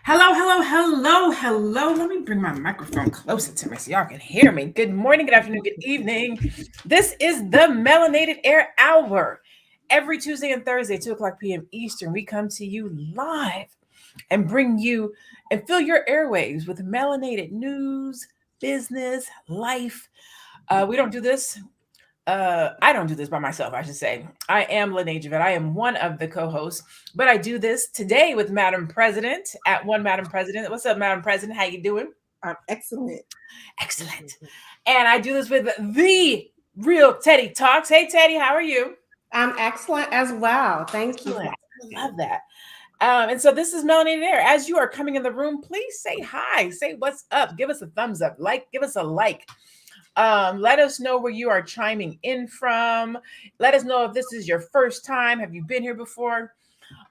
Hello, hello, hello, hello. Let me bring my microphone closer to me so y'all can hear me. Good morning, good afternoon, good evening. This is the Melanated Air Hour. Every Tuesday and Thursday, 2 o'clock p.m. Eastern, we come to you live and bring you and fill your airwaves with melanated news, business, life. We don't do this I don't do this by myself, I should say. I am Lene Javette. I am one of the co-hosts, but I do this today with Madam President at One Madam President. What's up, Madam President? How you doing? I'm excellent. Excellent. And I do this with the real Teddy Talks. Hey, Teddy, how are you? I'm excellent as well. Thank you. Excellent. I love that. And so this is Melanated Air. As you are coming in the room, please say hi. Say what's up. Give us a thumbs up. Give us a like. Let us know where you are chiming in from. Let us know if this is your first time. Have you been here before?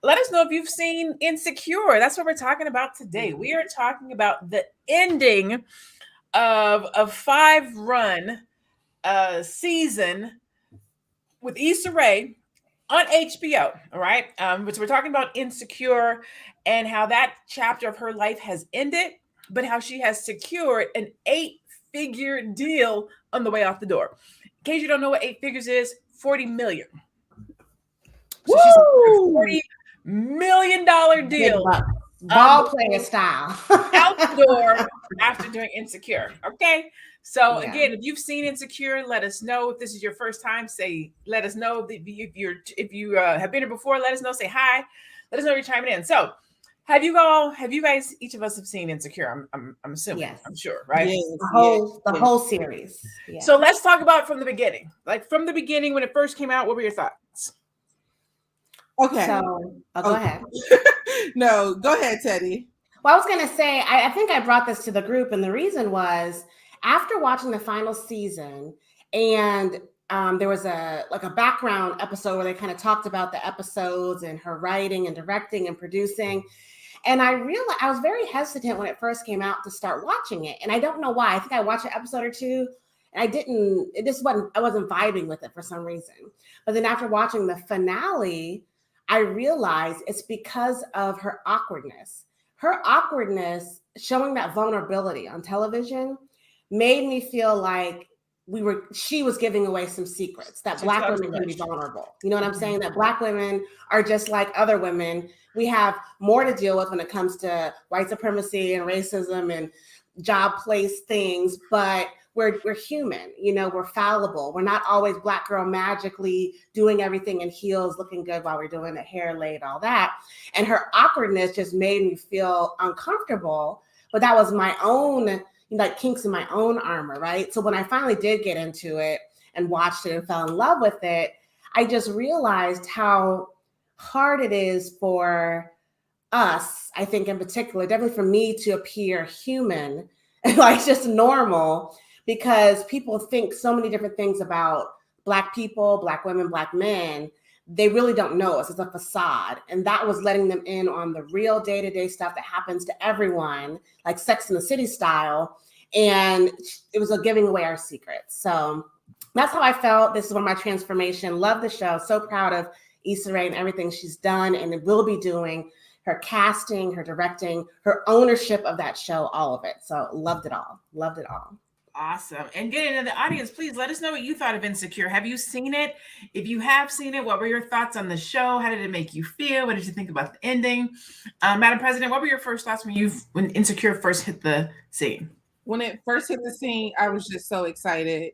Let us know if you've seen Insecure. That's what we're talking about today. We are talking about the ending of a 5-run season with Issa Rae on HBO. All right. But we're talking about Insecure and how that chapter of her life has ended, but how she has secured an 8-figure deal on the way out the door. In case you don't know what 8 figures is, 40 million. So she's a $40 million deal. Ball player style. Out the door after doing Insecure. Okay. So again, if you've seen Insecure, let us know. If this is your first time, let us know. If you have been here before, let us know. Say hi. Let us know you're chiming in. So have you guys, each of us have seen Insecure? I'm assuming. Yes. I'm sure, right? Yes, the whole series. Yes. So let's talk about from the beginning. Like from the beginning when it first came out, what were your thoughts? Okay. So go ahead. No, go ahead, Teddy. Well, I was going to say, I think I brought this to the group, and the reason was after watching the final season, and there was a background episode where they kind of talked about the episodes and her writing and directing and producing. And I realized I was very hesitant when it first came out to start watching it. And I don't know why. I think I watched an episode or two and I wasn't vibing with it for some reason. But then after watching the finale, I realized it's because of her awkwardness. Her awkwardness, showing that vulnerability on television, made me feel like she was giving away some secrets that Black women can be vulnerable. You know what I'm saying? That Black women are just like other women. We have more to deal with when it comes to white supremacy and racism and job place things, but we're human, we're fallible. We're not always Black girl magically doing everything in heels, looking good while we're doing the hair laid, all that. And her awkwardness just made me feel uncomfortable, but that was my own kinks in my own armor, right? So when I finally did get into it and watched it and fell in love with it, I just realized how hard it is for us, I think in particular, definitely for me to appear human, like just normal, because people think so many different things about Black people, Black women, Black men. They really don't know us. It's a facade. And that was letting them in on the real day-to-day stuff that happens to everyone, like Sex in the City style. And it was giving away our secrets. So that's how I felt. This is one of my transformation. Love the show. So proud of Issa Rae and everything she's done and will be doing. Her casting, her directing, her ownership of that show, all of it. So loved it all. Loved it all. Awesome. And getting into the audience, please let us know what you thought of Insecure. Have you seen it? If you have seen it, what were your thoughts on the show? How did it make you feel? What did you think about the ending? Madam President, what were your first thoughts when Insecure first hit the scene? When it first hit the scene, I was just so excited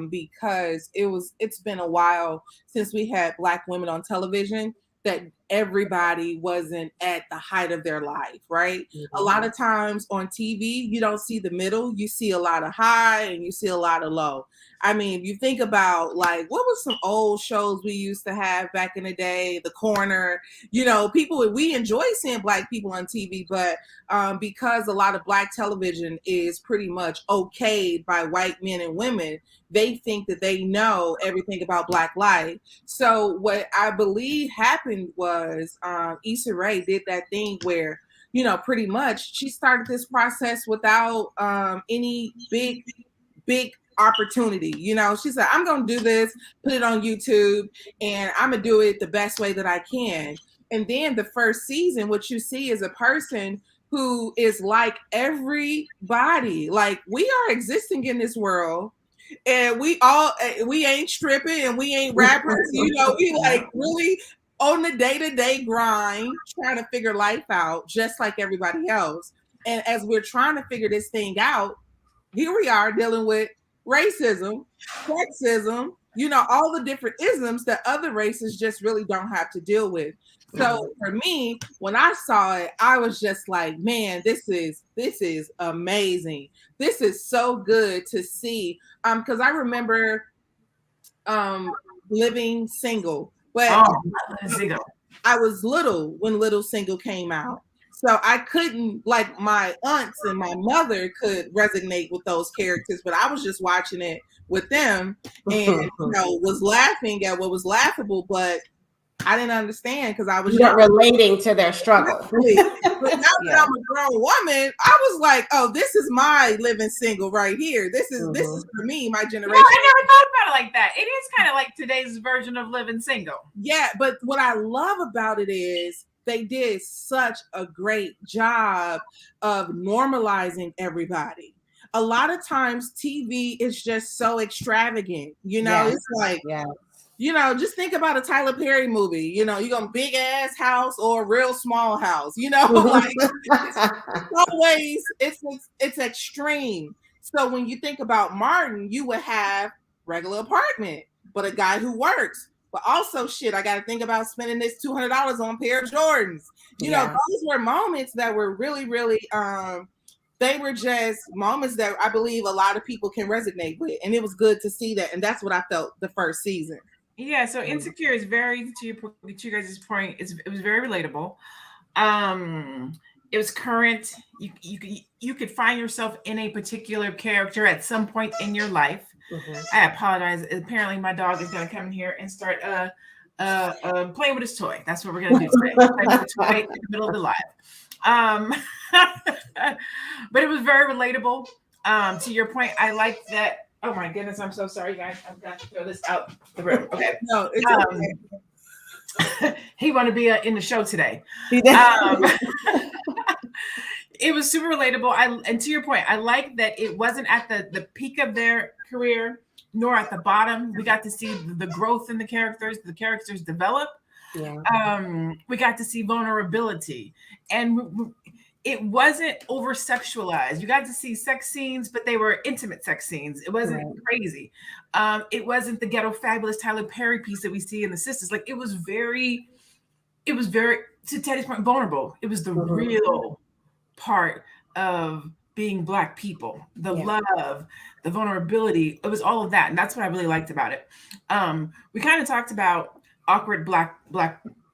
because it's been a while since we had Black women on television that everybody wasn't at the height of their life, right? Mm-hmm. A lot of times on TV, you don't see the middle. You see a lot of high and you see a lot of low. I mean, if you think about what was some old shows we used to have back in the day, The Corner, we enjoy seeing Black people on TV, but because a lot of Black television is pretty much okayed by white men and women, they think that they know everything about Black life. So what I believe happened was Issa Rae did that thing where, pretty much she started this process without any big opportunity. She said, I'm going to do this, put it on YouTube, and I'm going to do it the best way that I can. And then the first season, what you see is a person who is like everybody. Like, we are existing in this world, and we ain't stripping and we ain't rappers, you know, we like really on the day-to-day grind, trying to figure life out just like everybody else. And as we're trying to figure this thing out, here we are dealing with racism, sexism, you know, all the different isms that other races just really don't have to deal with. So for me, when I saw it, I was just like, man, this is amazing. This is so good to see. Because I remember living single, but I was little when Little Single came out. So I couldn't, like, my aunts and my mother could resonate with those characters, but I was just watching it with them and, you know, was laughing at what was laughable, but I didn't understand because I was not relating to their struggle. But now that I'm a grown woman, I was like, oh, this is my living single right here. This is for me, my generation. No, I never thought about it like that. It is kind of like today's version of living single. Yeah, but what I love about it is they did such a great job of normalizing everybody. A lot of times TV is just so extravagant, you know, it's like, you know, just think about a Tyler Perry movie, you know, you got a big ass house or a real small house, you know, like always it's extreme. So when you think about Martin, you would have regular apartment, but a guy who works. But also, shit, I got to think about spending this $200 on a pair of Jordans. You know, those were moments that were really, really, they were just moments that I believe a lot of people can resonate with. And it was good to see that. And that's what I felt the first season. Yeah, so Insecure is very, to you guys' point, it was very relatable. It was current. You could find yourself in a particular character at some point in your life. I apologize. Apparently, my dog is going to come in here and start playing with his toy. That's what we're going to do today. Play with the toy in the middle of the live. But it was very relatable. To your point, I like that. Oh my goodness, I'm so sorry, guys. I've got to throw this out the room. Okay. No, it's okay. He want to be in the show today. It was super relatable. And to your point, I like that it wasn't at the peak of their career, nor at the bottom. We got to see the growth in the characters develop. We got to see vulnerability, and it wasn't over sexualized. You got to see sex scenes, but they were intimate sex scenes. It wasn't crazy. It wasn't the ghetto fabulous Tyler Perry piece that we see in The Sisters. Like, it was very, to Teddy's point, vulnerable. It was the real part of being Black people, the love, the vulnerability. It was all of that. And that's what I really liked about it. We kind of talked about awkward black,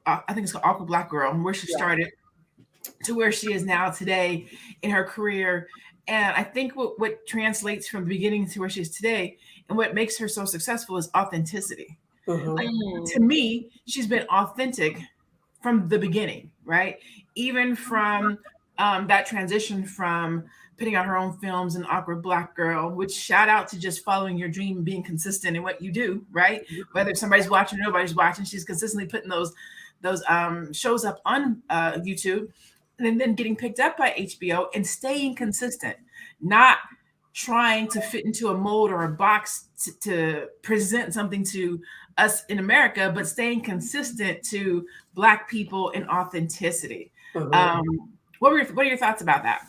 I think it's called Awkward Black Girl, where she started to where she is now today in her career. And I think what translates from the beginning to where she is today and what makes her so successful is authenticity. Like, to me, she's been authentic from the beginning, right? Even from that transition from putting out her own films and Awkward Black Girl, which shout out to just following your dream and being consistent in what you do, right? Whether somebody's watching or nobody's watching, she's consistently putting those shows up on YouTube and then getting picked up by HBO and staying consistent, not trying to fit into a mold or a box to present something to us in America, but staying consistent to Black people and authenticity. What are your thoughts about that?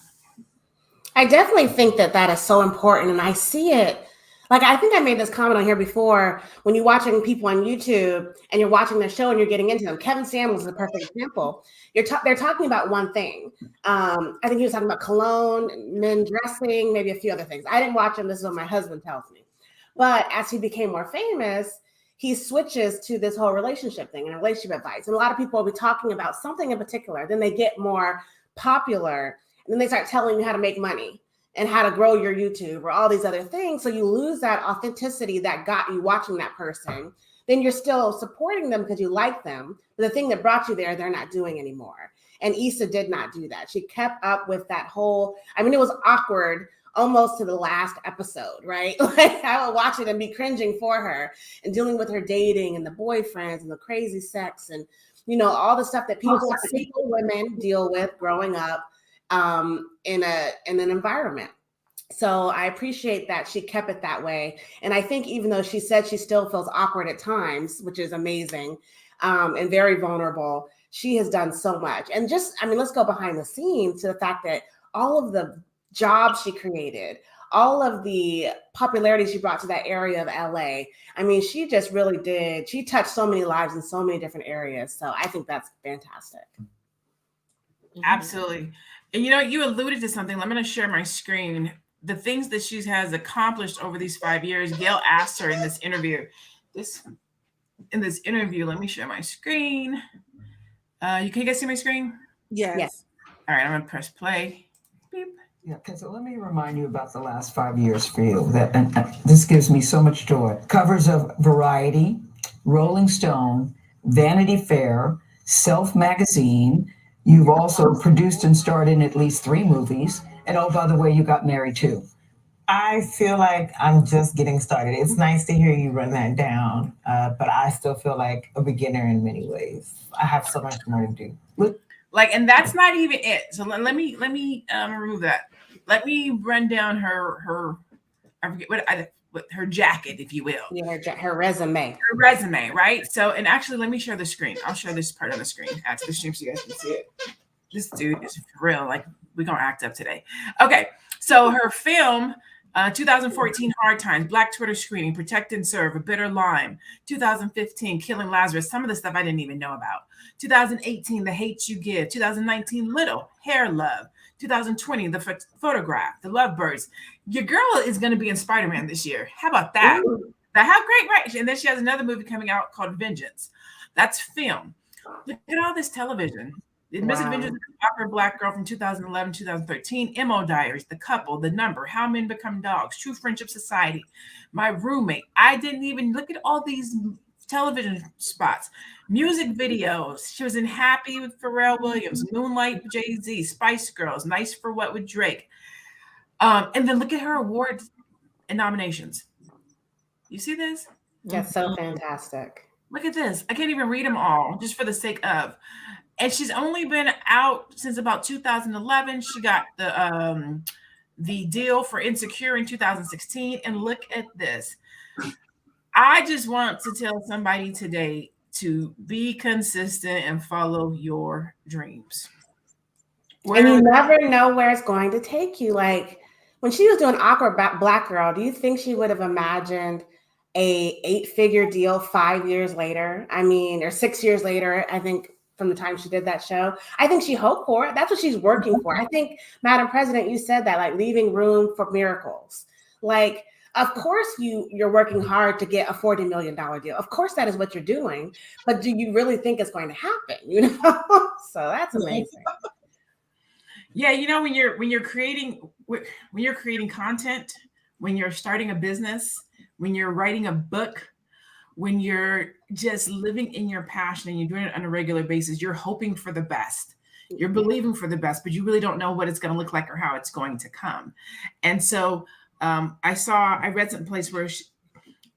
I definitely think that is so important. And I see it. Like, I think I made this comment on here before, when you're watching people on YouTube and you're watching their show and you're getting into them. Kevin Samuels is a perfect example. They're talking about one thing. I think he was talking about cologne, men dressing, maybe a few other things. I didn't watch him. This is what my husband tells me. But as he became more famous, he switches to this whole relationship thing and relationship advice. And a lot of people will be talking about something in particular. Then they get more popular. And then they start telling you how to make money and how to grow your YouTube or all these other things. So you lose that authenticity that got you watching that person. Then you're still supporting them because you like them. But the thing that brought you there, they're not doing anymore. And Issa did not do that. She kept up with that whole, I mean, it was awkward almost to the last episode, right? Like, I would watch it and be cringing for her and dealing with her dating and the boyfriends and the crazy sex and, you know, all the stuff that single women deal with growing up. in an environment. So I appreciate that she kept it that way. And I think even though she said she still feels awkward at times, which is amazing, and very vulnerable, she has done so much. And just, I mean, let's go behind the scenes to the fact that all of the jobs she created, all of the popularity she brought to that area of LA. I mean, she just really did. She touched so many lives in so many different areas. So I think that's fantastic. Absolutely. And you alluded to something. I'm going to share my screen. The things that she has accomplished over these 5 years. Gail asked her in this interview. Let me share my screen. Can you guys see my screen? Yes. All right, I'm going to press play. Beep. Yeah, because let me remind you about the last 5 years for you. And this gives me so much joy. Covers of Variety, Rolling Stone, Vanity Fair, Self Magazine. You've also produced and starred in at least 3 movies. And oh, by the way, you got married too. I feel like I'm just getting started. It's nice to hear you run that down, but I still feel like a beginner in many ways. I have so much more to do. And that's not even it. So let me remove that. Let me run down her I forget what her jacket, if you will. Yeah, her resume. Her resume, right? So, and actually, let me share the screen. I'll share this part on the screen. Add to the stream so you guys can see it. This dude is for real. Like, we're gonna act up today. Okay, so her film. 2014 Hard Times, Black Twitter Screening, Protect and Serve, A Bitter Lime. 2015 Killing Lazarus, some of the stuff I didn't even know about. 2018 The Hate You Give. 2019 Little, Hair Love. 2020 The Photograph, The Lovebirds. Your girl is going to be in Spider-Man this year. How about that? How great, right? And then she has another movie coming out called Vengeance. That's film. Look at all this television. The Misadventures of an Awkward Black Girl from 2011, 2013, MO Diaries, The Couple, The Number, How Men Become Dogs, True Friendship Society, My Roommate. I didn't even look at all these television spots, music videos. She was in Happy with Pharrell Williams, Moonlight with Jay-Z, Spice Girls, Nice for What with Drake. And then look at her awards and nominations. You see this? That's so fantastic. Look at this. I can't even read them all just for the sake of. And she's only been out since about 2011. She got the deal for Insecure in 2016. And look at this. I just want to tell somebody today to be consistent and follow your dreams. And you never know where it's going to take you. Like when she was doing Awkward Black Girl, do you think she would have imagined a 8-figure deal 5 years later? I mean, or 6 years later, I think, from the time she did that show. I think she hoped for it. That's what she's working for. I think, Madam President, you said that, like leaving room for miracles. Like, of course you're working hard to get a $40 million deal. Of course that is what you're doing. But do you really think it's going to happen? You know? So that's amazing. Yeah, you know, when you're creating content, when you're starting a business, when you're writing a book, when you're just living in your passion and you're doing it on a regular basis, you're hoping for the best. You're believing for the best, but you really don't know what it's going to look like or how it's going to come. And so I read some place where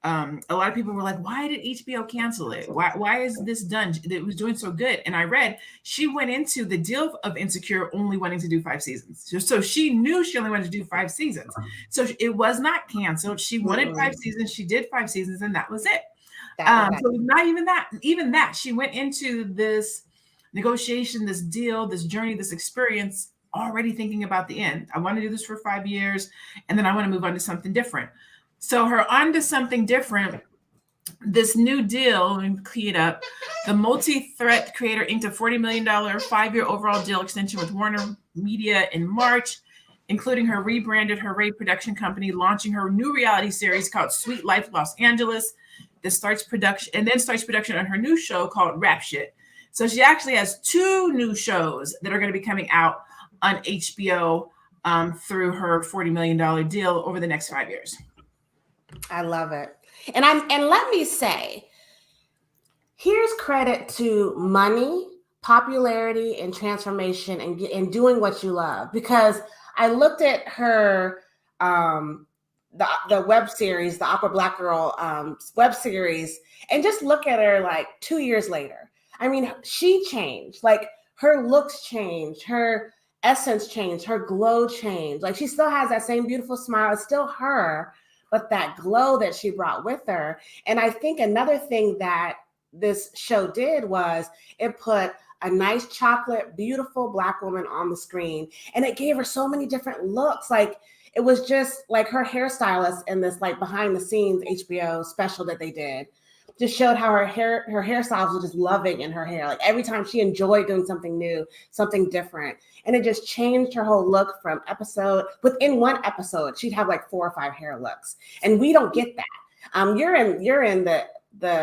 a lot of people were like, why did HBO cancel it? Why is this done? It was doing so good. And I read she went into the deal of Insecure only wanting to do 5 seasons. So she knew she only wanted to do 5 seasons. So it was not canceled. She wanted 5 seasons. She did 5 seasons and that was it. So not even that, she went into this negotiation, this deal, this journey, this experience, already thinking about the end. I want to do this for 5 years, and then I want to move on to something different. So her on to something different, this new deal, and clean it up, the multi-threat creator inked a $40 million 5-year overall deal extension with WarnerMedia in March, including her rebranded Hoorae production company, launching her new reality series called Sweet Life Los Angeles. That starts production on her new show called Rap Shit. So she actually has 2 new shows that are going to be coming out on HBO through her $40 million deal over the next 5 years. I love it. And let me say, here's credit to money, popularity, and transformation and doing what you love. Because I looked at her the web series, the Awkward Black Girl web series, and just look at her like 2 years later. I mean, she changed. Like her looks changed, her essence changed, her glow changed. Like she still has that same beautiful smile. It's still her, but that glow that she brought with her. And I think another thing that this show did was it put a nice chocolate, beautiful Black woman on the screen. And it gave her so many different looks. Like it was just like her hairstylist in this like behind the scenes HBO special that they did just showed how her hairstyles were just loving in her hair. Like every time she enjoyed doing something new, something different. And it just changed her whole look from episode. Within one episode, she'd have like 4 or 5 hair looks. And we don't get that. You're in the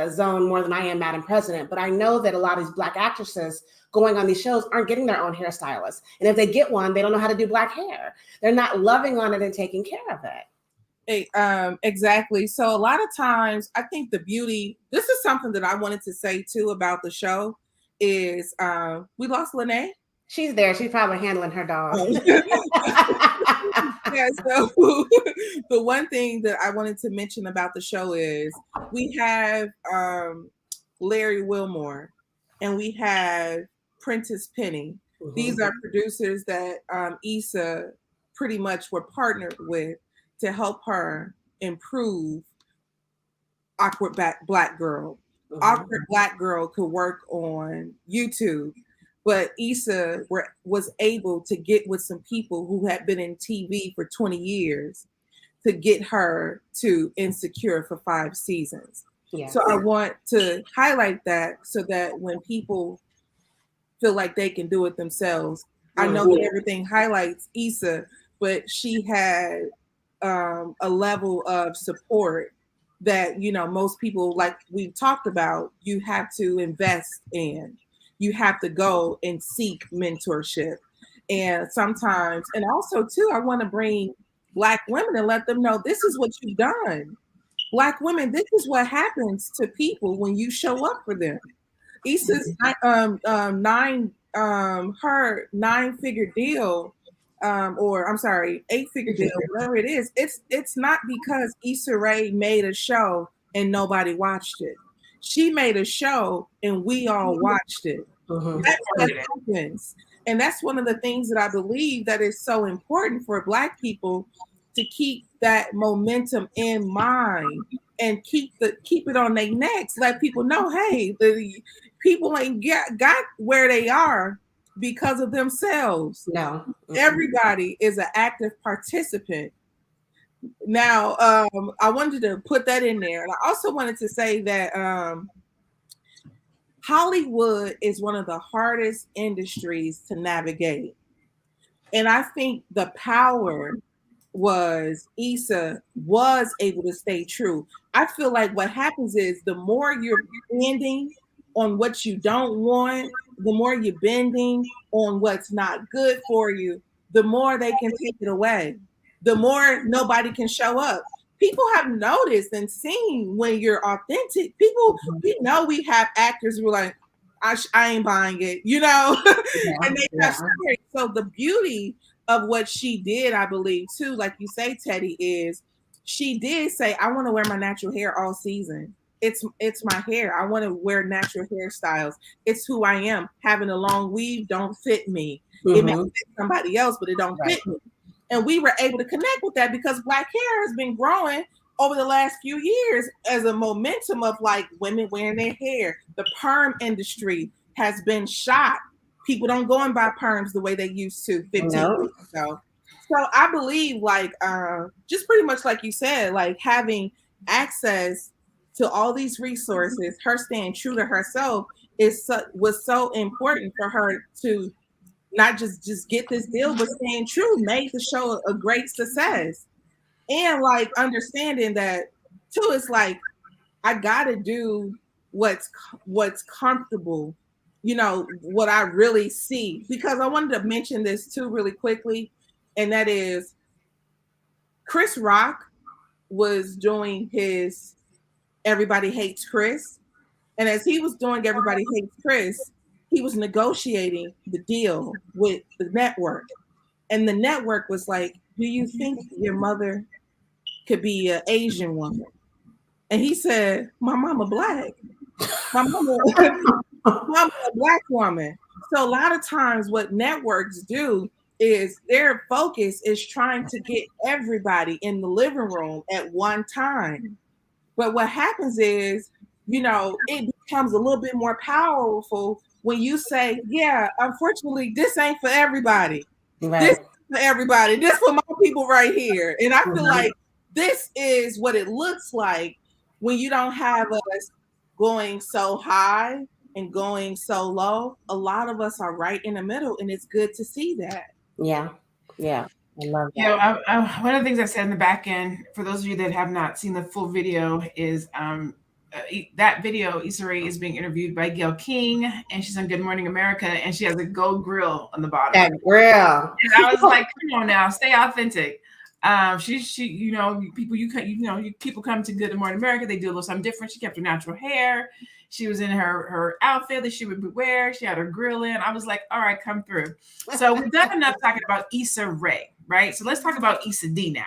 zone more than I am, Madam President, but I know that a lot of these Black actresses going on these shows aren't getting their own hairstylist. And if they get one, they don't know how to do Black hair. They're not loving on it and taking care of it. Exactly. So a lot of times I think the beauty, this is something that I wanted to say too about the show is we lost Lene. She's there. She's probably handling her dog. Yeah, so the one thing that I wanted to mention about the show is we have Larry Wilmore and we have Prentice Penny. Mm-hmm. These are producers that Issa pretty much were partnered with to help her improve Awkward Black Girl. Mm-hmm. Awkward Black Girl could work on YouTube, but Issa was able to get with some people who had been in TV for 20 years to get her to Insecure for 5 seasons. Yes. So I want to highlight that so that when people feel like they can do it themselves, I know that everything highlights Issa, but she had a level of support that, you know, most people, like we talked about, you have to invest in. You have to go and seek mentorship. And sometimes, and also too, I want to bring Black women and let them know this is what you've done. Black women, this is what happens to people when you show up for them. Issa's 9-figure deal, or I'm sorry, 8-figure deal, whatever it is, it's not because Issa Rae made a show and nobody watched it. She made a show and we all watched it. Mm-hmm. That's what happens. And that's one of the things that I believe that is so important for Black people to keep that momentum in mind and keep it on their necks. Let people know, hey, the people ain't got where they are because of themselves. No. Mm-hmm. Everybody is an active participant. Now, I wanted to put that in there. And I also wanted to say that Hollywood is one of the hardest industries to navigate. And I think the power was Issa was able to stay true. I feel like what happens is the more you're bending on what you don't want, the more you're bending on what's not good for you, the more they can take it away, the more nobody can show up. People have noticed and seen when you're authentic. People, we know we have actors who are like, I ain't buying it, you know, and they have stories. So the beauty of what she did, I believe too, like you say, Teddy, is she did say, I want to wear my natural hair all season. It's my hair. I want to wear natural hairstyles. It's who I am. Having a long weave don't fit me. Mm-hmm. It may fit somebody else, but it don't fit me. And we were able to connect with that because Black hair has been growing over the last few years as a momentum of like women wearing their hair. The perm industry has been shot. People don't go and buy perms the way they used to 15 years ago. So I believe like just pretty much like you said, like having access to all these resources, her staying true to herself was so important for her to not just get this deal, but staying true, made the show a great success. And like understanding that too, it's like I gotta do what's comfortable, you know, what I really see. Because I wanted to mention this too really quickly, and that is Chris Rock was doing his Everybody Hates Chris. And as he was doing Everybody Hates Chris, he was negotiating the deal with the network. And the network was like, do you think your mother could be an Asian woman? And he said, my mama Black. My mama a Black woman. So a lot of times what networks do is their focus is trying to get everybody in the living room at one time. But what happens is, it becomes a little bit more powerful when you say, yeah, unfortunately, this ain't for everybody. This Right. is for everybody. This for my people right here. And I feel Mhm. like this is what it looks like when you don't have us going so high and going so low. A lot of us are right in the middle, and it's good to see that. Yeah. Yeah. I love You know, that. one of the things I said in the back end, for those of you that have not seen the full video, is that video, Issa Rae is being interviewed by Gayle King, and she's on Good Morning America, and she has a gold grill on the bottom. That grill. And I was like, come on now, stay authentic. She, people come to Good Morning America, they do a little something different. She kept her natural hair. She was in her outfit that she would wear. She had her grill in. I was like, all right, come through. So we've done enough talking about Issa Rae, right? So let's talk about Issa D now.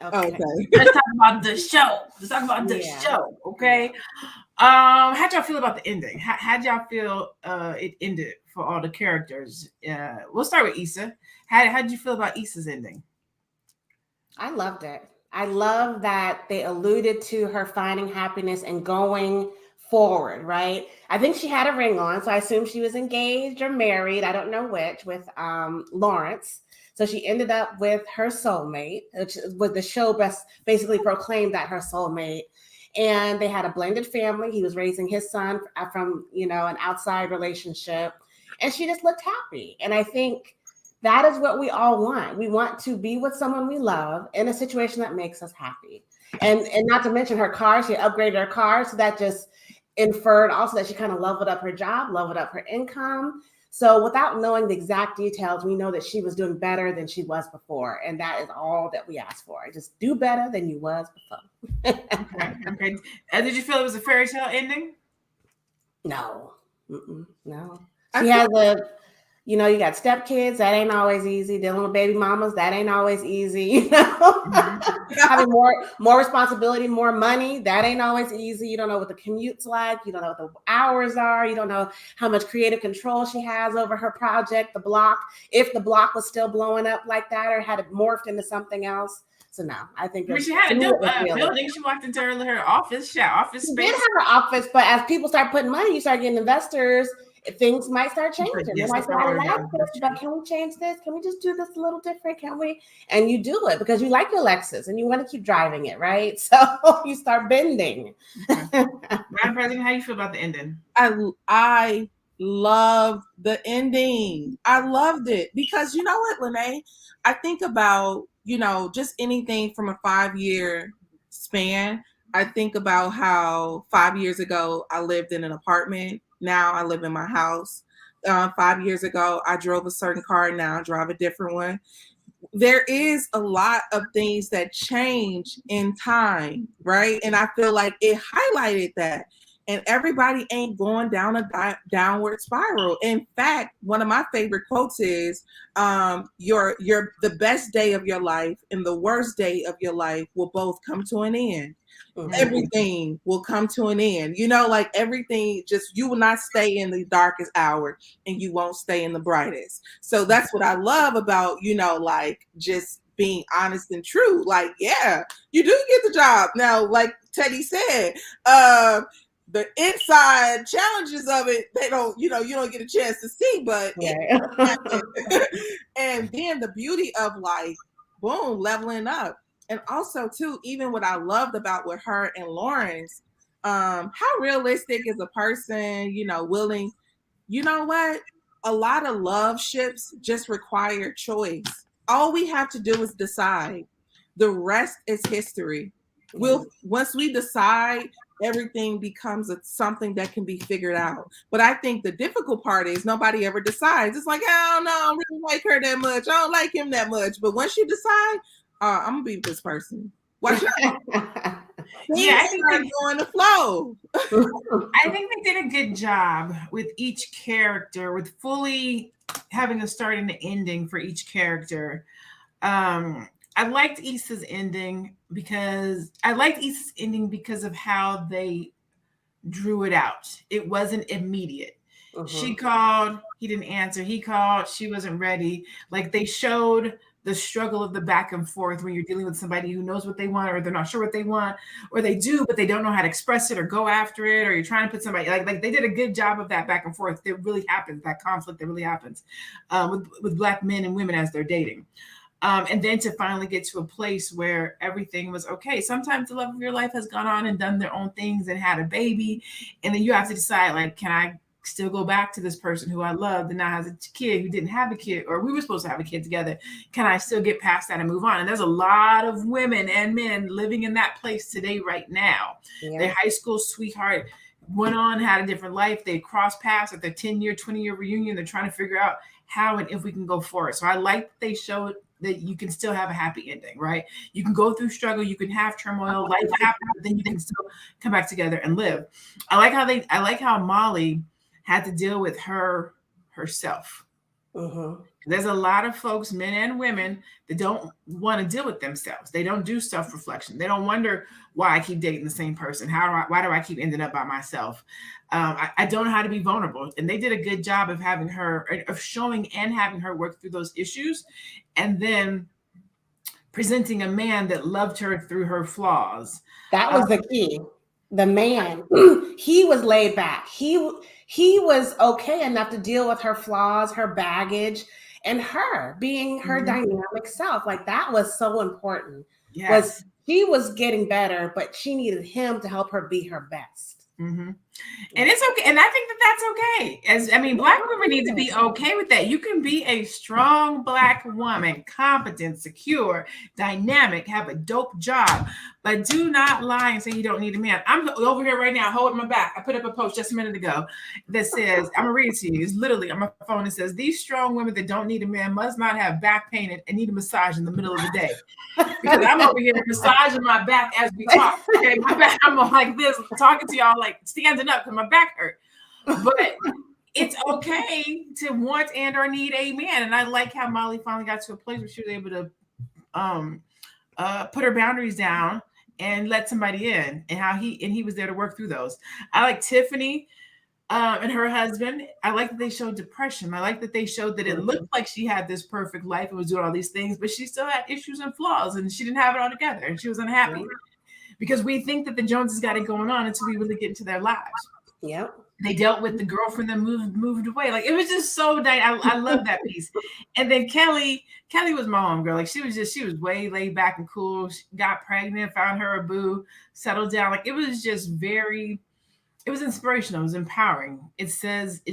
Okay. Let's talk about the show. Let's talk about the show, okay? How'd y'all feel about the ending? How'd y'all feel it ended for all the characters? We'll start with Issa. How'd you feel about Issa's ending? I loved it. I love that they alluded to her finding happiness and going forward, right? I think she had a ring on, so I assume she was engaged or married. I don't know which, with Lawrence. So she ended up with her soulmate, which was the show basically proclaimed that her soulmate. And they had a blended family. He was raising his son from, an outside relationship. And she just looked happy. And I think that is what we all want. We want to be with someone we love in a situation that makes us happy. And not to mention her car, she upgraded her car. So that just inferred also that she kind of leveled up her job, leveled up her income. So without knowing the exact details, we know that she was doing better than she was before. And that is all that we ask for. Just do better than you was before. Okay. Did you feel it was a fairy tale ending? No. No. She has you got stepkids. That ain't always easy. Dealing with baby mamas. That ain't always easy. Having more responsibility, more money. That ain't always easy. You don't know what the commute's like. You don't know what the hours are. You don't know how much creative control she has over her project, the block. If the block was still blowing up like that, or had it morphed into something else. So no, I think she had a dope building. She walked into her office. She had office space. She did have her office, but as people start putting money, you start getting investors. Things might start changing. They might say, I like this, but can we change this? Can we just do this a little different? Can we? And you do it because you like your Lexus and you want to keep driving it, right? So you start bending. Madam President, how you feel about the ending? I love the ending. I loved it because you know what, Lene? I think about, just anything from a 5-year span. I think about how 5 years ago I lived in an apartment. Now I live in my house. 5 years ago, I drove a certain car. Now I drive a different one. There is a lot of things that change in time, right? And I feel like it highlighted that. And everybody ain't going down a downward spiral. In fact, one of my favorite quotes is, the best day of your life and the worst day of your life will both come to an end. Mm-hmm. Everything will come to an end. Like everything, just you will not stay in the darkest hour and you won't stay in the brightest. So that's what I love about, like just being honest and true. Like, yeah, you do get the job. Now, like Teddy said, the inside challenges of it, they don't, you don't get a chance to see, but and then the beauty of like, boom, leveling up. And also too, even what I loved about with her and Lawrence, how realistic is a person, willing, you know what? A lot of love ships just require choice. All we have to do is decide. The rest is history. Once we decide, everything becomes something that can be figured out. But I think the difficult part is nobody ever decides. It's like, I don't know, I don't really like her that much. I don't like him that much. But once you decide, I'm gonna be with this person. Watch out. Yeah, I think they're going to flow. I think they did a good job with each character, with fully having a start and an ending for each character. I liked Issa's ending because of how they drew it out. It wasn't immediate. She called, he didn't answer. He called, she wasn't ready. Like they showed the struggle of the back and forth when you're dealing with somebody who knows what they want, or they're not sure what they want, or they do, but they don't know how to express it or go after it, or you're trying to put somebody like they did a good job of that back and forth. That really happens, that conflict that really happens with Black men and women as they're dating. And then to finally get to a place where everything was okay. Sometimes the love of your life has gone on and done their own things and had a baby. And then you have to decide, like, can I still go back to this person who I loved and now has a kid who didn't have a kid, or we were supposed to have a kid together? Can I still get past that and move on? And there's a lot of women and men living in that place today right now. Yeah. Their high school sweetheart went on, had a different life. They crossed paths at their 10-year, 20-year reunion. They're trying to figure out how and if we can go forward. So I like that they showed that you can still have a happy ending, right? You can go through struggle, you can have turmoil, life happens, but then you can still come back together and live. I like how Molly had to deal with herself. There's a lot of folks, men and women, that don't want to deal with themselves. They don't do self-reflection. They don't wonder why I keep dating the same person. Why do I keep ending up by myself? I don't know how to be vulnerable. And they did a good job of showing and having her work through those issues, and then presenting a man that loved her through her flaws. That was the key. The man, he was laid back. He was okay enough to deal with her flaws, her baggage, and her being her dynamic self. Like that was so important. Yes. She was getting better, but she needed him to help her be her best. And it's okay. And I think that that's okay. Black women need to be okay with that. You can be a strong Black woman, competent, secure, dynamic, have a dope job, but do not lie and say you don't need a man. I'm over here right now holding my back. I put up a post just a minute ago that says, I'm gonna read it to you. It's literally on my phone. It says, these strong women that don't need a man must not have back pain and need a massage in the middle of the day. Because I'm over here massaging my back as we talk. Okay, my back, I'm like this, talking to y'all, like standing up because my back hurt. But it's okay to want and or need a man. And I like how Molly finally got to a place where she was able to put her boundaries down and let somebody in, and how he was there to work through those. I like Tiffany and her husband. I like that they showed depression. I like that they showed that it looked like she had this perfect life and was doing all these things, but she still had issues and flaws, and she didn't have it all together, and she was unhappy. Because we think that the Joneses got it going on until we really get into their lives. Yep. They dealt with the girlfriend that moved away. Like it was just so I love that piece. And then Kelly was my homegirl. Like she was way laid back and cool. She got pregnant, found her a boo, settled down. Like it was just it was inspirational. It was empowering. It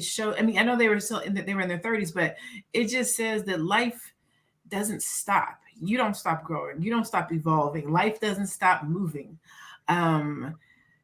showed. I know they were they were in their 30s, but it just says that life doesn't stop. You don't stop growing. You don't stop evolving. Life doesn't stop moving.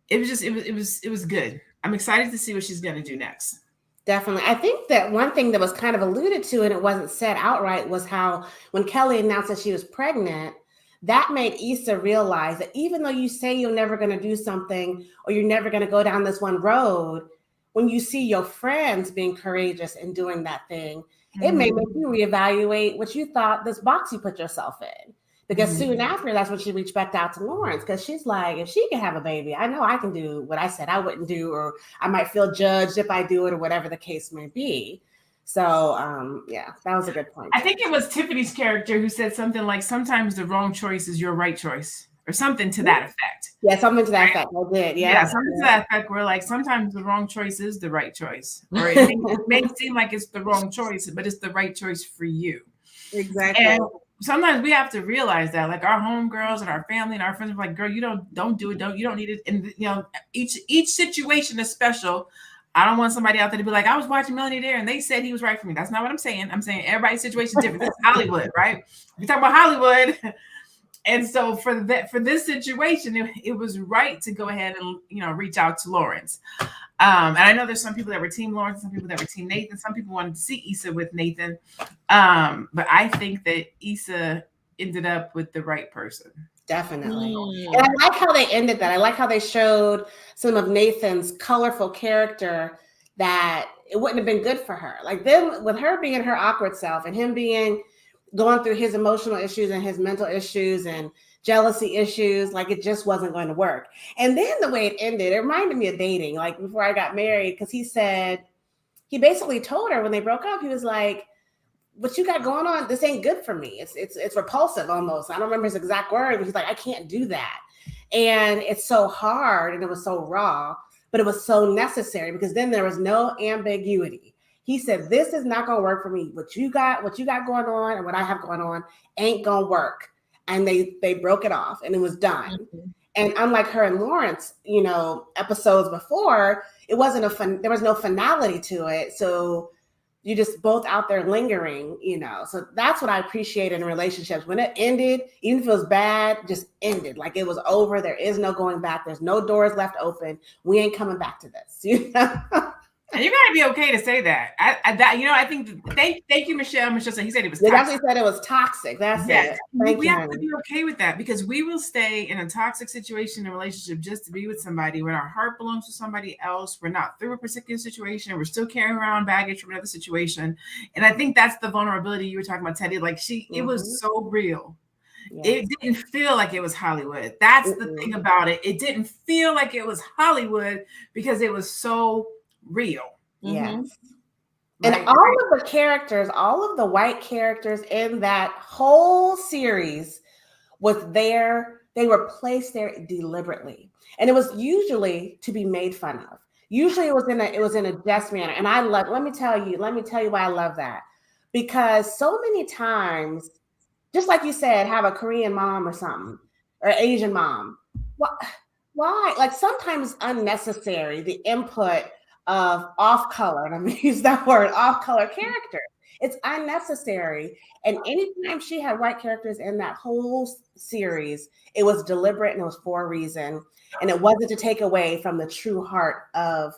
It was good. I'm excited to see what she's going to do next. Definitely. I think that one thing that was kind of alluded to, and it wasn't said outright, was how when Kelly announced that she was pregnant, that made Issa realize that even though you say you're never going to do something or you're never going to go down this one road, when you see your friends being courageous and doing that thing, it may make you reevaluate what you thought, this box you put yourself in. Because soon after, that's when she reached back out to Lawrence, because she's like, if she can have a baby, I know I can do what I said I wouldn't do, or I might feel judged if I do it, or whatever the case may be. So, yeah, that was a good point. I think it was Tiffany's character who said something like, sometimes the wrong choice is your right choice, or something to that effect. Yeah, something to that effect. I did. Yeah, something to that effect where like sometimes the wrong choice is the right choice. Or it may seem like it's the wrong choice, but it's the right choice for you. Exactly. And sometimes we have to realize that, like our homegirls and our family and our friends are like, girl, you don't do it. You don't need it. And each situation is special. I don't want somebody out there to be like, I was watching Melanated Air and they said he was right for me. That's not what I'm saying. I'm saying everybody's situation is different. This is Hollywood, right? We talk about Hollywood. And so for this situation, it was right to go ahead and reach out to Lawrence. And I know there's some people that were Team Lawrence, some people that were Team Nathan, some people wanted to see Issa with Nathan. But I think that Issa ended up with the right person. Definitely. And I like how they ended that. I like how they showed some of Nathan's colorful character that it wouldn't have been good for her. Like them, with her being her awkward self and him going through his emotional issues and his mental issues and jealousy issues, like it just wasn't going to work. And then the way it ended, it reminded me of dating, like before I got married, because he said he basically told her when they broke up, he was like, what you got going on, this ain't good for me. It's repulsive almost. I don't remember his exact word, but he's like, I can't do that. And it's so hard and it was so raw, but it was so necessary because then there was no ambiguity. He said, this is not gonna work for me. What you got going on and what I have going on ain't gonna work. And they broke it off and it was done. Mm-hmm. And unlike her and Lawrence, episodes before, it wasn't there was no finality to it. So you just both out there lingering, So that's what I appreciate in relationships. When it ended, even if it was bad, just ended. Like it was over. There is no going back. There's no doors left open. We ain't coming back to this. And you gotta be okay to say that. I think. Thank you, Michelle. Michelle said he said it was. They actually said it was toxic. That's it. We have to be okay with that because we will stay in a toxic situation, a relationship, just to be with somebody when our heart belongs to somebody else. We're not through a particular situation. We're still carrying around baggage from another situation, and I think that's the vulnerability you were talking about, Teddy. Like it was so real. Yeah. It didn't feel like it was Hollywood. That's the thing about it. It didn't feel like it was Hollywood because it was so real. Yes. Mm-hmm. And all of the characters, all of the white characters in that whole series was there. They were placed there deliberately. And it was usually to be made fun of. Usually it was in a jest manner. And let me tell you why I love that. Because so many times, just like you said, have a Korean mom or something, or Asian mom. Why? Like sometimes unnecessary, the input of off-color, and I'm going to use that word, off-color character. It's unnecessary. And anytime she had white characters in that whole series, it was deliberate and it was for a reason. And it wasn't to take away from the true heart of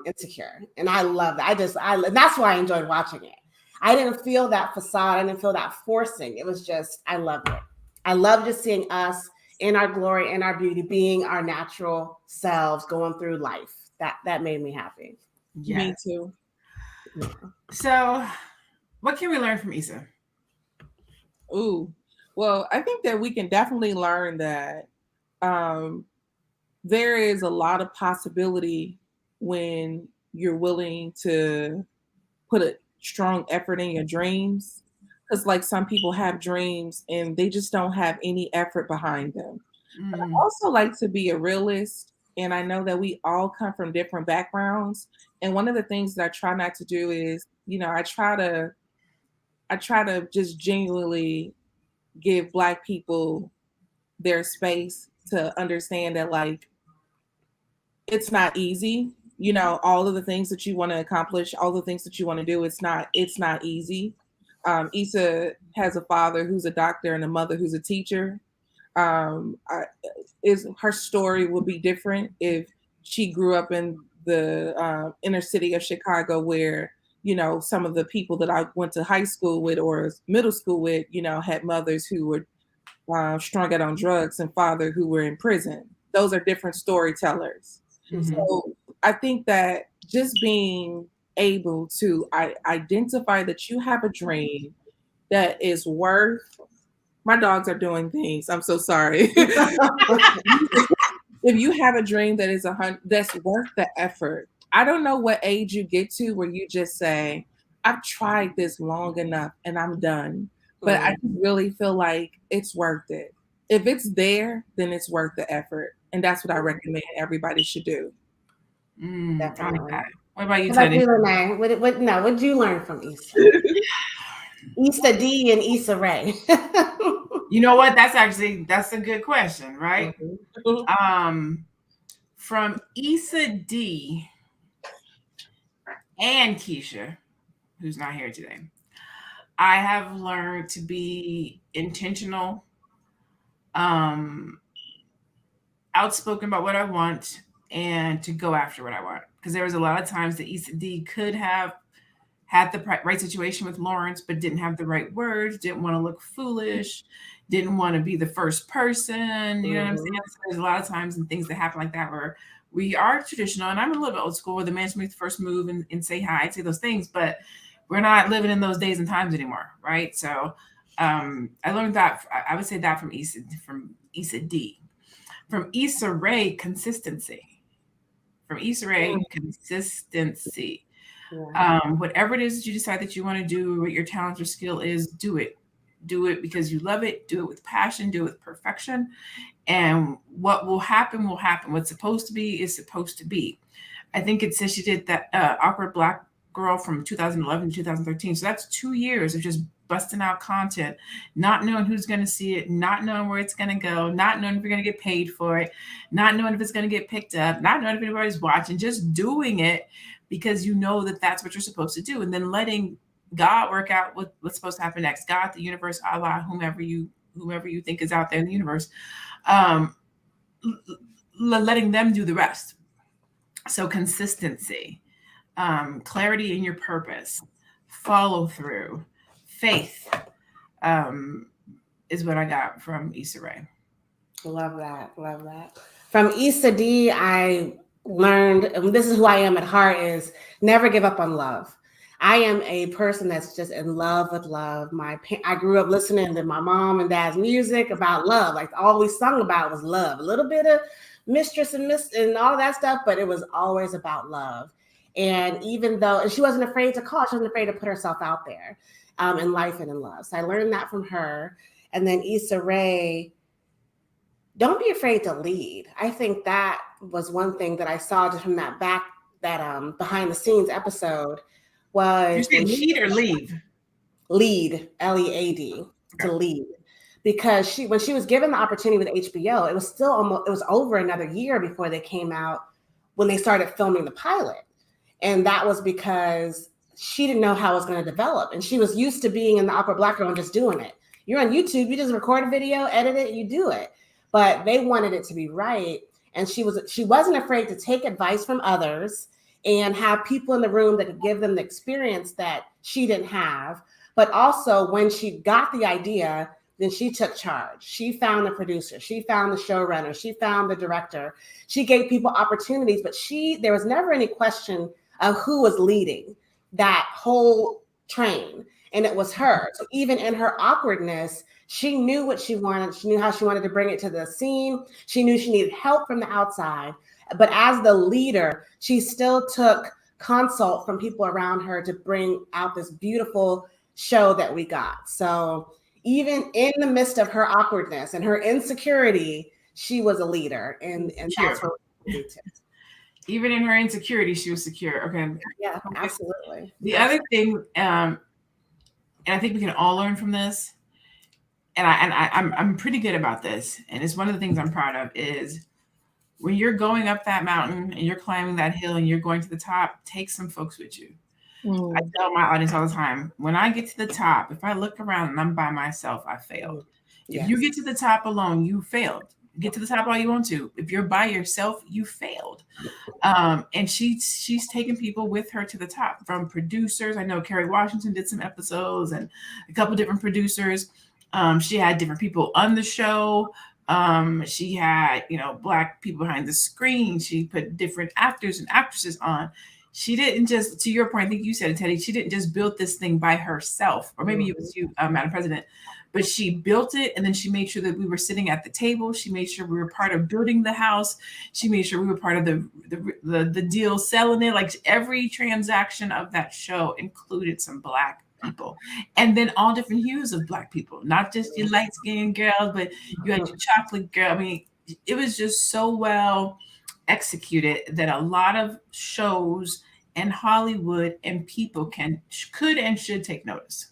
Insecure. And I love that. That's why I enjoyed watching it. I didn't feel that facade. I didn't feel that forcing. It was just, I loved it. I love just seeing us in our glory and our beauty, being our natural selves, going through life. That made me happy. Yes. Me too. Yeah. So what can we learn from Issa? Ooh, well, I think that we can definitely learn that there is a lot of possibility when you're willing to put a strong effort in your dreams. Because like some people have dreams and they just don't have any effort behind them. But I also like to be a realist. And I know that we all come from different backgrounds. And one of the things that I try not to do is, I try to just genuinely give Black people their space to understand that, like, it's not easy. All of the things that you want to accomplish, all the things that you want to do, it's not easy. Issa has a father who's a doctor and a mother who's a teacher. Her story would be different if she grew up in the inner city of Chicago, where some of the people that I went to high school with or middle school with, had mothers who were strung out on drugs and father who were in prison. Those are different storytellers. Mm-hmm. So I think that just being able to identify that you have a dream that is worth. My dogs are doing things. I'm so sorry. If you have a dream that is that's worth the effort, I don't know what age you get to where you just say, I've tried this long enough and I'm done. But I really feel like it's worth it. If it's there, then it's worth the effort. And that's what I recommend everybody should do. Definitely. What about you, Teddy? What did you learn from Issa? Issa D and Issa Rae. You know what? That's a good question, right? Mm-hmm. From Issa D and Keisha, who's not here today, I have learned to be intentional, outspoken about what I want, and to go after what I want. Because there was a lot of times that Issa D could have had the right situation with Lawrence, but didn't have the right words, didn't want to look foolish, didn't want to be the first person. You know what I'm saying? So there's a lot of times and things that happen like that where we are traditional, and I'm a little bit old school, where the man should make the first move and say hi, say those things, but we're not living in those days and times anymore, right? So I learned that, I would say that from Issa D. From Issa Rae, consistency. From Issa Rae, consistency. Whatever it is that you decide that you want to do, what your talent or skill is, do it. Do it because you love it. Do it with passion. Do it with perfection. And what will happen will happen. What's supposed to be is supposed to be. I think it says she did that Awkward Black Girl from 2011 to 2013. So that's 2 years of just busting out content, not knowing who's going to see it, not knowing where it's going to go, not knowing if you're going to get paid for it, not knowing if it's going to get picked up, not knowing if anybody's watching, just doing it because you know that that's what you're supposed to do. And then letting God work out what's supposed to happen next. God, the universe, Allah, whomever you think is out there in the universe, letting them do the rest. So consistency, clarity in your purpose, follow through, faith is what I got from Issa Rae. Love that. From Issa D, I learned, and this is who I am at heart, is never give up on love. I am a person that's just in love with love. I grew up listening to my mom and dad's music about love. Like all we sung about was love. A little bit of mistress and all that stuff, but it was always about love. And even though, and she wasn't afraid to call, she wasn't afraid to put herself out there in life and in love. So I learned that from her. And then Issa Rae, don't be afraid to lead. I think that was one thing that I saw just from that behind the scenes episode was. You said lead or leave? Lead, L-E-A-D, to lead. Because when she was given the opportunity with HBO, it was over another year before they came out when they started filming the pilot. And that was because she didn't know how it was going to develop. And she was used to being in the Awkward Black Girl and just doing it. You're on YouTube, you just record a video, edit it, you do it. But they wanted it to be right. And she wasn't afraid to take advice from others and have people in the room that could give them the experience that she didn't have. But also when she got the idea, then she took charge. She found the producer. She found the showrunner. She found the director. She gave people opportunities, but there was never any question of who was leading that whole train. And it was her. So even in her awkwardness, she knew what she wanted. She knew how she wanted to bring it to the scene. She knew she needed help from the outside. But as the leader, she still took consult from people around her to bring out this beautiful show that we got. So even in the midst of her awkwardness and her insecurity, she was a leader. And that's what we do too. Even in her insecurity, she was secure. Okay. Yeah, absolutely. The other thing, and I think we can all learn from this, and I'm pretty good about this, and it's one of the things I'm proud of, is when you're going up that mountain and you're climbing that hill and you're going to the top, take some folks with you. I tell my audience all the time, when I get to the top, if I look around and I'm by myself, I failed. If you get to the top alone, you failed. Get to the top all you want to. If you're by yourself, you failed. And she's taken people with her to the top, from producers. I know Kerry Washington did some episodes and a couple different producers. She had different people on the show. She had, Black people behind the screen. She put different actors and actresses on. She didn't just, to your point, I think you said it, Teddy, she didn't just build this thing by herself, or maybe it was you, Madam President, but she built it, and then she made sure that we were sitting at the table. She made sure we were part of building the house. She made sure we were part of the deal selling it. Like every transaction of that show included some Black people, and then all different hues of Black people, not just your light-skinned girls, but you had your chocolate girl. I mean, it was just so well executed that a lot of shows and Hollywood and people could and should take notice.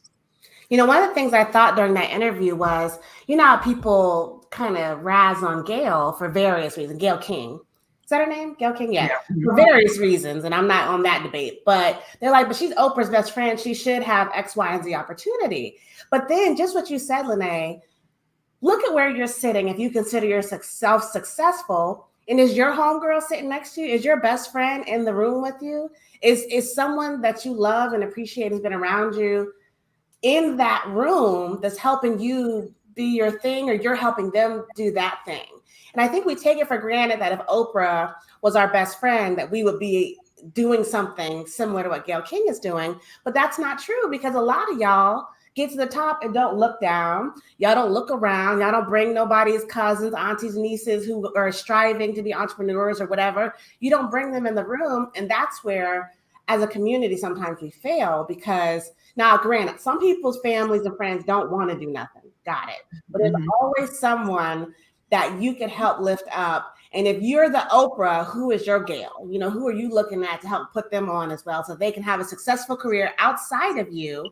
One of the things I thought during that interview was, how people kind of razz on Gayle for various reasons. Gayle King. Is that her name? Gayle King? Yeah. For various reasons. And I'm not on that debate. But they're like, but she's Oprah's best friend. She should have X, Y, and Z opportunity. But then just what you said, Lene, look at where you're sitting. If you consider yourself successful, and is your homegirl sitting next to you? Is your best friend in the room with you? Is someone that you love and appreciate has been around you in that room that's helping you be your thing, or you're helping them do that thing? And I think we take it for granted that if Oprah was our best friend, that we would be doing something similar to what Gayle King is doing. But that's not true, because a lot of y'all get to the top and don't look down. Y'all don't look around. Y'all don't bring nobody's cousins, aunties, nieces who are striving to be entrepreneurs or whatever. You don't bring them in the room. And that's where, as a community, sometimes we fail because now, granted, some people's families and friends don't want to do nothing. Got it. But there's always someone that you can help lift up. And if you're the Oprah, who is your Gail? You know, who are you looking at to help put them on as well so they can have a successful career outside of you?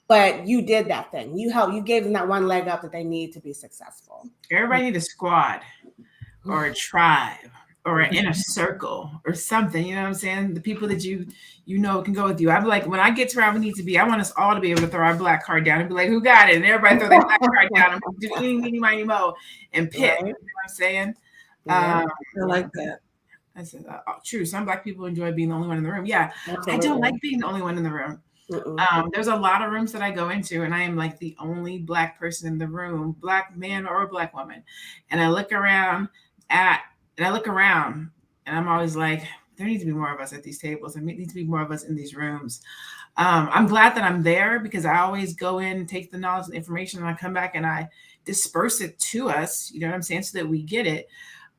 But you did that thing. You gave them that one leg up that they need to be successful. Everybody need a squad or a tribe or an inner circle or something. You know what I'm saying? The people that you know can go with you. I'm like, when I get to where we need to be, I want us all to be able to throw our black card down and be like, who got it? And everybody throw their black card down and do eeny, meeny, miny, mo and pick. Right. You know what I'm saying? I like that. I said, true. Some black people enjoy being the only one in the room. Yeah, Absolutely. I don't like being the only one in the room. There's a lot of rooms that I go into and I am like the only black person in the room, black man or black woman. And I look around and I'm always like, there needs to be more of us at these tables. There needs to be more of us in these rooms. I'm glad that I'm there because I always go in, take the knowledge and information, and I come back and I disperse it to us, you know what I'm saying, so that we get it.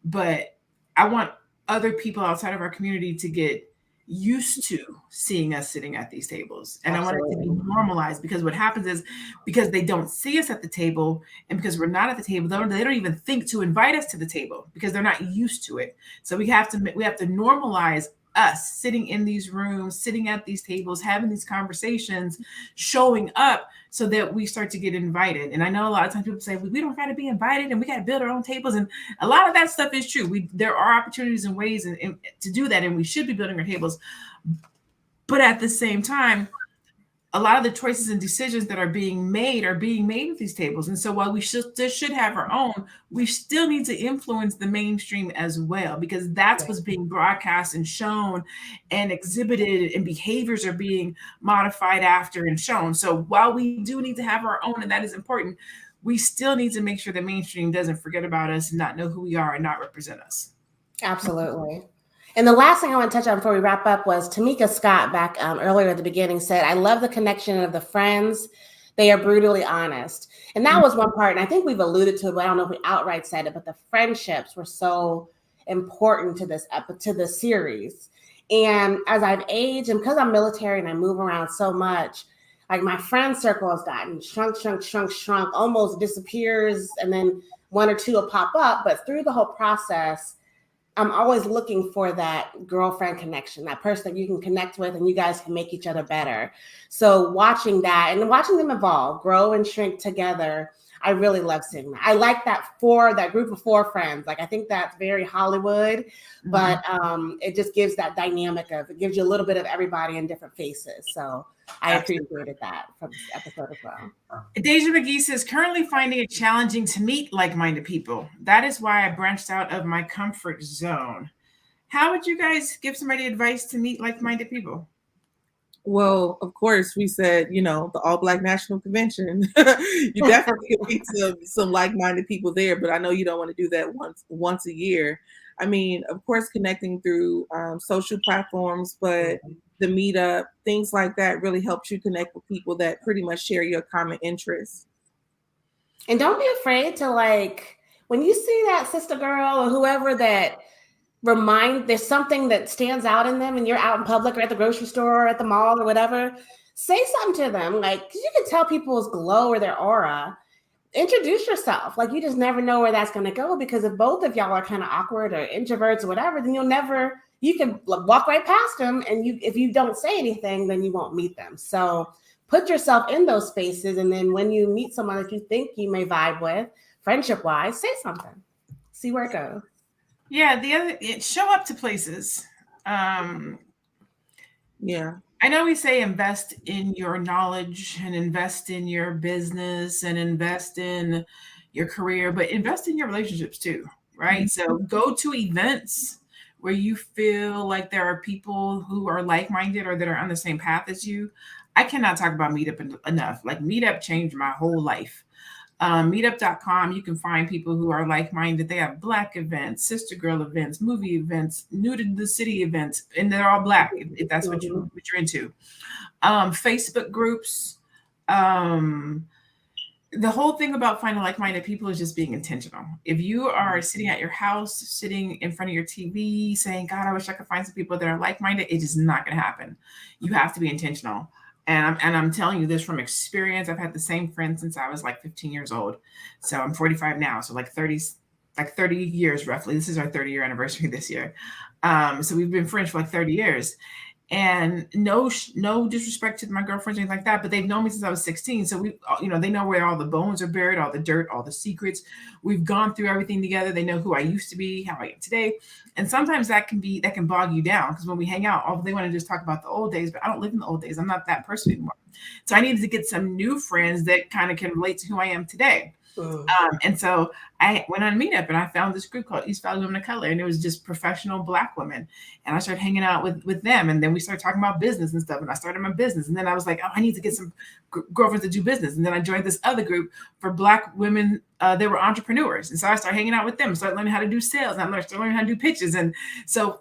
But I want other people outside of our community to get used to seeing us sitting at these tables. And Absolutely. I want it to be normalized because what happens is because they don't see us at the table and because we're not at the table, they don't even think to invite us to the table because they're not used to it. So we have to normalize us sitting in these rooms, sitting at these tables, having these conversations, showing up so that we start to get invited. And I know a lot of times people say, we don't got to be invited and we got to build our own tables. And a lot of that stuff is true. There are opportunities and ways to do that. And we should be building our tables. But at the same time, a lot of the choices and decisions that are being made at these tables. And so while we should have our own, we still need to influence the mainstream as well, because that's what's being broadcast and shown and exhibited, and behaviors are being modified after and shown. So while we do need to have our own, and that is important, we still need to make sure the mainstream doesn't forget about us and not know who we are and not represent us. Absolutely. And the last thing I want to touch on before we wrap up was Tamika Scott back earlier at the beginning said, I love the connection of the friends. They are brutally honest. And that was one part. And I think we've alluded to it, but I don't know if we outright said it, but the friendships were so important to the series. And as I've aged, and because I'm military and I move around so much, like my friend circle has gotten shrunk, almost disappears. And then one or two will pop up. But through the whole process, I'm always looking for that girlfriend connection, that person that you can connect with and you guys can make each other better. So watching that and watching them evolve, grow and shrink together, I really love seeing that. I like that group of 4 friends. Like, I think that's very Hollywood, but it just gives that dynamic it gives you a little bit of everybody in different faces. So I appreciated that from this episode as well. Deja McGee says, currently finding it challenging to meet like-minded people. That is why I branched out of my comfort zone. How would you guys give somebody advice to meet like-minded people? Well, of course, we said, the All Black National Convention. You definitely meet some like-minded people there, but I know you don't want to do that once a year. I mean, of course, connecting through social platforms, but the meetup, things like that really helps you connect with people that pretty much share your common interests. And don't be afraid to, when you see that sister girl or whoever that there's something that stands out in them and you're out in public or at the grocery store or at the mall or whatever, say something to them. 'Cause you can tell people's glow or their aura. Introduce yourself. You just never know where that's going to go, because if both of y'all are kind of awkward or introverts or whatever, then you can walk right past them. And if you don't say anything, then you won't meet them. So put yourself in those spaces. And then when you meet someone that you think you may vibe with, friendship wise, say something, see where it goes. Yeah. Show up to places. Yeah. I know we say invest in your knowledge and invest in your business and invest in your career, but invest in your relationships too, right? Mm-hmm. So go to events where you feel like there are people who are like-minded or that are on the same path as you. I cannot talk about Meetup enough. Meetup changed my whole life. Meetup.com, you can find people who are like-minded. They have Black events, sister girl events, movie events, new to the city events, and they're all Black if that's what you're into. Facebook groups. the whole thing about finding like-minded people is just being intentional. If you are sitting at your house, sitting in front of your TV saying, God, I wish I could find some people that are like-minded, it is not going to happen. You have to be intentional. And I'm telling you this from experience. I've had the same friend since I was like 15 years old. So I'm 45 now. So like 30 years roughly. This is our 30-year anniversary this year. So we've been friends for like 30 years. And no disrespect to my girlfriends or anything like that, but they've known me since I was 16. So we, they know where all the bones are buried, all the dirt, all the secrets. We've gone through everything together. They know who I used to be, how I am today. And sometimes that can bog you down, because when we hang out, they want to just talk about the old days, but I don't live in the old days. I'm not that person anymore. So I needed to get some new friends that kind of can relate to who I am today. And so I went on a meetup and I found this group called East Valley Women of Color, and it was just professional Black women. And I started hanging out with them, and then we started talking about business and stuff. And I started my business, and then I was like, oh, I need to get some girlfriends to do business. And then I joined this other group for Black women. They were entrepreneurs, and so I started hanging out with them, started learning how to do sales, and I started learning how to do pitches. And so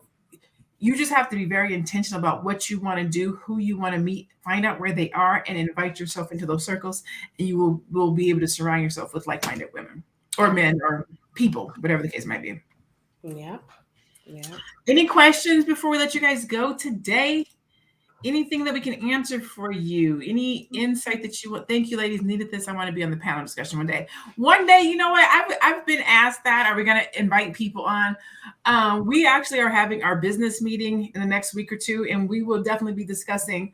you just have to be very intentional about what you want to do, who you want to meet, find out where they are, and invite yourself into those circles. And you will be able to surround yourself with like-minded women or men or people, whatever the case might be. Yeah. Any questions before we let you guys go today? Anything that we can answer for you? Any insight that you want? Thank you, ladies. Needed this. I want to be on the panel discussion one day. One day, you know what? I've been asked that. Are we going to invite people on? We actually are having our business meeting in the next week or two, and we will definitely be discussing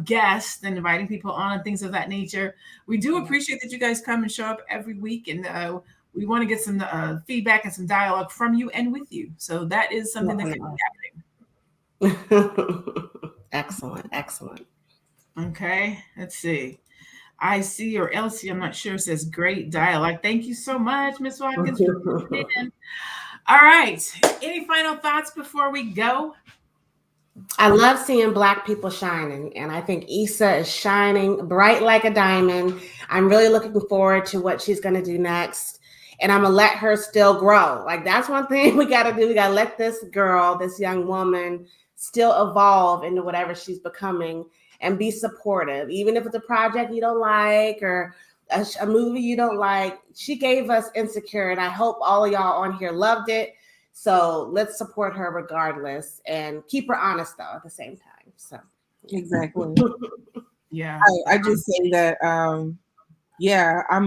guests and inviting people on and things of that nature. We do appreciate that you guys come and show up every week, and we want to get some feedback and some dialogue from you and with you. So that is something that can be happening. Excellent. Okay, let's see. I see, or Elsie, I'm not sure, says great dialogue. Thank you so much, Miss Watkins, for coming in. All right. Any final thoughts before we go? I love seeing Black people shining, and I think Issa is shining bright like a diamond. I'm really looking forward to what she's going to do next, and I'm going to let her still grow. Like, that's one thing we got to do. We got to let this girl, this young woman, still evolve into whatever she's becoming, and be supportive. Even if it's a project you don't like or a movie you don't like, she gave us Insecure, and I hope all of y'all on here loved it. So let's support her regardless and keep her honest though at the same time. So exactly. Yeah. I just say that I'm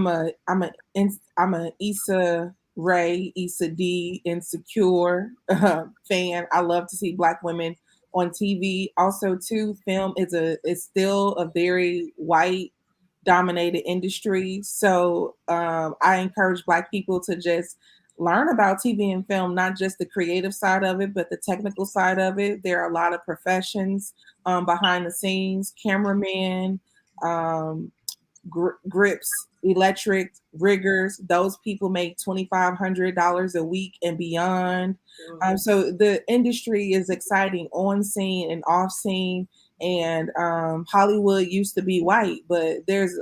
a Issa Rae, Issa D, Insecure fan. I love to see Black women on TV. Also, too, film is still a very white dominated industry. So I encourage Black people to just learn about TV and film, not just the creative side of it, but the technical side of it. There are a lot of professions behind the scenes, cameramen, grips, electric riggers. Those people make $2,500 a week and beyond. So the industry is exciting on scene and off scene. And Hollywood used to be white, but there's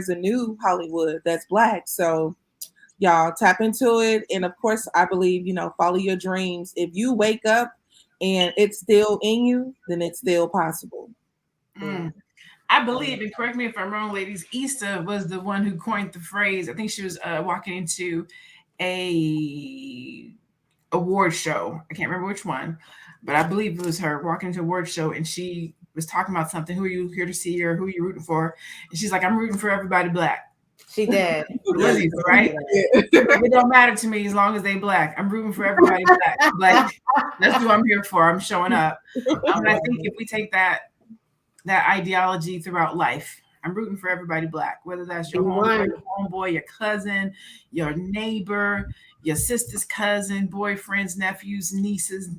a new Hollywood that's Black. So y'all tap into it. And of course, I believe, follow your dreams. If you wake up and it's still in you, then it's still possible. I believe, and correct me if I'm wrong, ladies, Issa was the one who coined the phrase. I think she was walking into a award show. I can't remember which one, but I believe it was her walking into an award show, and she was talking about something. Who are you here to see, or who are you rooting for? And she's like, I'm rooting for everybody Black. She did. Right? It don't matter to me as long as they Black. I'm rooting for everybody Black. Like, that's who I'm here for. I'm showing up. And I think if we take that ideology throughout life, I'm rooting for everybody Black, whether that's your homeboy, your cousin, your neighbor, your sister's cousin, boyfriends, nephews, nieces,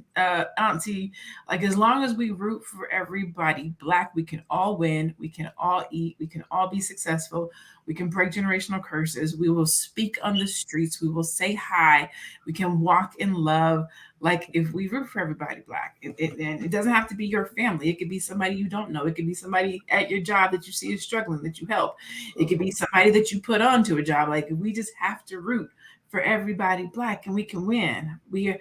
auntie. Like, as long as we root for everybody Black, we can all win. We can all eat. We can all be successful. We can break generational curses. We will speak on the streets. We will say hi. We can walk in love. Like, if we root for everybody Black, and it doesn't have to be your family. It could be somebody you don't know. It could be somebody at your job that you see is struggling, that you help. It could be somebody that you put onto a job. Like, we just have to root for everybody Black, and we can win. We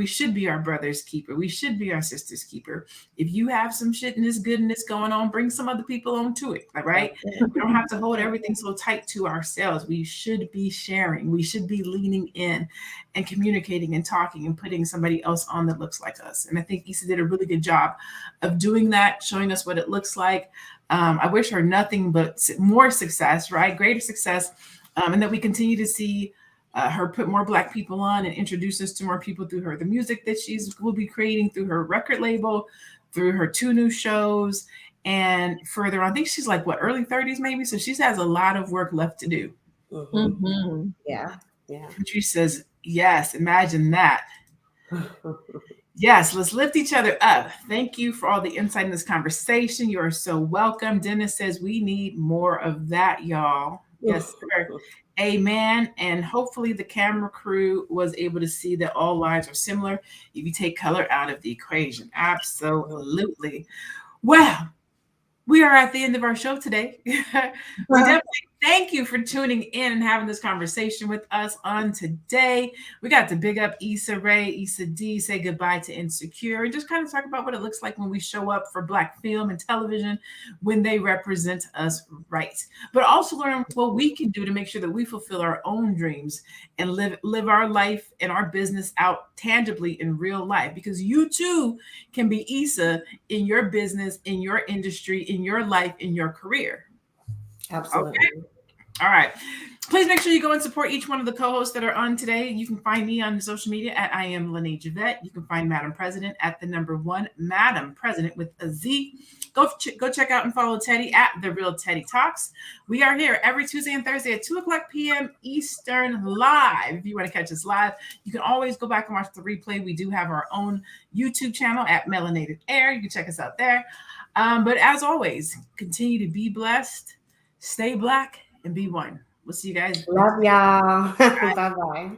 should be our brother's keeper. We should be our sister's keeper. If you have some shit and this goodness going on, bring some other people on to it. All right. We don't have to hold everything so tight to ourselves. We should be sharing. We should be leaning in and communicating and talking and putting somebody else on that looks like us. And I think Issa did a really good job of doing that, showing us what it looks like. I wish her nothing but more success, right? Greater success. And that we continue to see her put more Black people on and introduce us to more people through the music that will be creating, through her record label, through her 2 new shows, and further on. I think she's like, what, early 30s maybe? So she has a lot of work left to do. Mm-hmm. Yeah. She says, yes, imagine that. Yes, let's lift each other up. Thank you for all the insight in this conversation. You are so welcome. Dennis says we need more of that, y'all. Yes, sir. Amen. And hopefully the camera crew was able to see that all lives are similar if you take color out of the equation. Absolutely. Well, we are at the end of our show today. We definitely thank you for tuning in and having this conversation with us on today. We got to big up Issa Rae, Issa D, say goodbye to Insecure, and just kind of talk about what it looks like when we show up for Black film and television, when they represent us right. But also learn what we can do to make sure that we fulfill our own dreams and live our life and our business out tangibly in real life. Because you too can be Issa in your business, in your industry, in your life, in your career. Absolutely. Okay. All right. Please make sure you go and support each one of the co-hosts that are on today. You can find me on social media at I am Lene Javette. You can find Madam President at the #1 Madam President with a Z. Go check out and follow Teddy at The Real Teddy Talks. We are here every Tuesday and Thursday at 2:00 p.m. Eastern live. If you want to catch us live, you can always go back and watch the replay. We do have our own YouTube channel at Melanated Air. You can check us out there. But as always, continue to be blessed, stay Black, and be one. We'll see you guys. Love y'all. Bye-bye.